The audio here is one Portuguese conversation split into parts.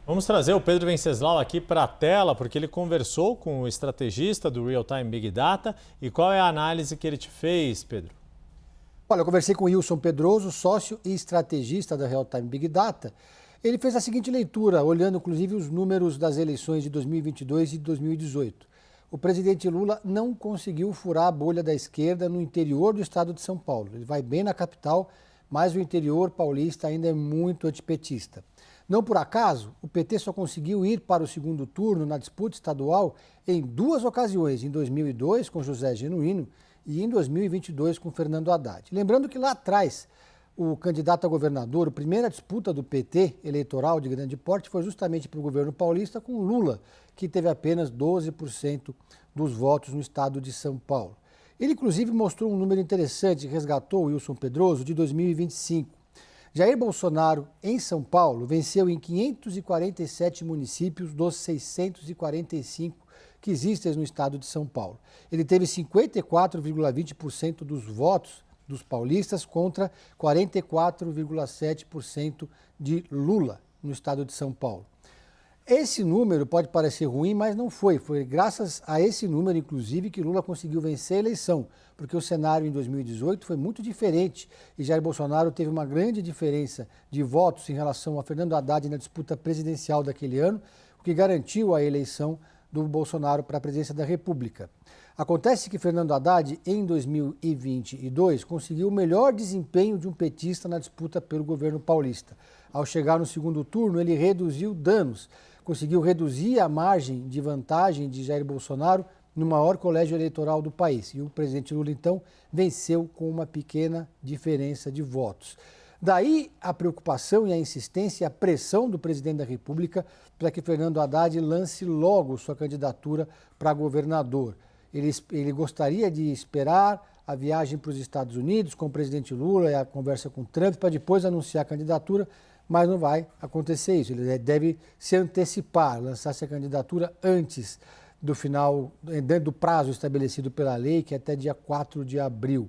Vamos trazer o Pedro Venceslau aqui para a tela, porque ele conversou com o estrategista do Real Time Big Data. E qual é a análise que ele te fez, Pedro? Olha, eu conversei com o Wilson Pedroso, sócio e estrategista da Real Time Big Data. Ele fez a seguinte leitura, olhando inclusive os números das eleições de 2022 e 2018. O presidente Lula não conseguiu furar a bolha da esquerda no interior do estado de São Paulo. Ele vai bem na capital, mas o interior paulista ainda é muito antipetista. Não por acaso, o PT só conseguiu ir para o segundo turno na disputa estadual em duas ocasiões, em 2002 com José Genuíno e em 2022 com Fernando Haddad. Lembrando que lá atrás, o candidato a governador, a primeira disputa do PT eleitoral de grande porte foi justamente para o governo paulista com Lula, que teve apenas 12% dos votos no estado de São Paulo. Ele, inclusive, mostrou um número interessante, resgatou o Wilson Pedroso, de 2025. Jair Bolsonaro, em São Paulo, venceu em 547 municípios dos 645 que existem no estado de São Paulo. Ele teve 54,20% dos votos dos paulistas contra 44,7% de Lula no estado de São Paulo. Esse número pode parecer ruim, mas não foi. Foi graças a esse número, inclusive, que Lula conseguiu vencer a eleição, porque o cenário em 2018 foi muito diferente e Jair Bolsonaro teve uma grande diferença de votos em relação a Fernando Haddad na disputa presidencial daquele ano, o que garantiu a eleição do Bolsonaro para a presidência da República. Acontece que Fernando Haddad, em 2022, conseguiu o melhor desempenho de um petista na disputa pelo governo paulista. Ao chegar no segundo turno, ele reduziu danos, conseguiu reduzir a margem de vantagem de Jair Bolsonaro no maior colégio eleitoral do país. E o presidente Lula, então, venceu com uma pequena diferença de votos. Daí a preocupação e a insistência e a pressão do presidente da República para que Fernando Haddad lance logo sua candidatura para governador. Ele gostaria de esperar a viagem para os Estados Unidos com o presidente Lula e a conversa com Trump para depois anunciar a candidatura, mas não vai acontecer isso. Ele deve se antecipar, lançar essa candidatura antes do final, dentro do prazo estabelecido pela lei, que é até dia 4 de abril.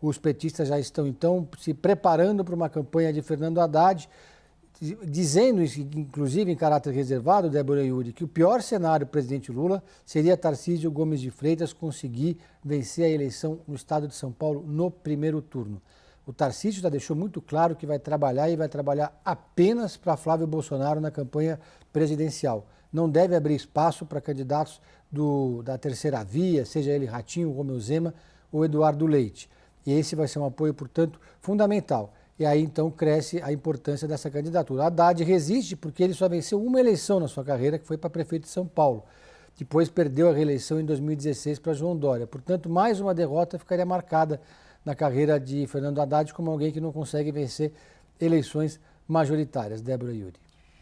Os petistas já estão, então, se preparando para uma campanha de Fernando Haddad, dizendo, inclusive em caráter reservado, Débora Yuri, que o pior cenário do presidente Lula seria Tarcísio Gomes de Freitas conseguir vencer a eleição no estado de São Paulo no primeiro turno. O Tarcísio já deixou muito claro que vai trabalhar e vai trabalhar apenas para Flávio Bolsonaro na campanha presidencial. Não deve abrir espaço para candidatos da terceira via, seja ele Ratinho, Romeu Zema ou Eduardo Leite. E esse vai ser um apoio, portanto, fundamental. E aí, então, cresce a importância dessa candidatura. Haddad resiste porque ele só venceu uma eleição na sua carreira, que foi para prefeito de São Paulo. Depois perdeu a reeleição em 2016 para João Dória. Portanto, mais uma derrota ficaria marcada na carreira de Fernando Haddad como alguém que não consegue vencer eleições majoritárias. Débora Yuri.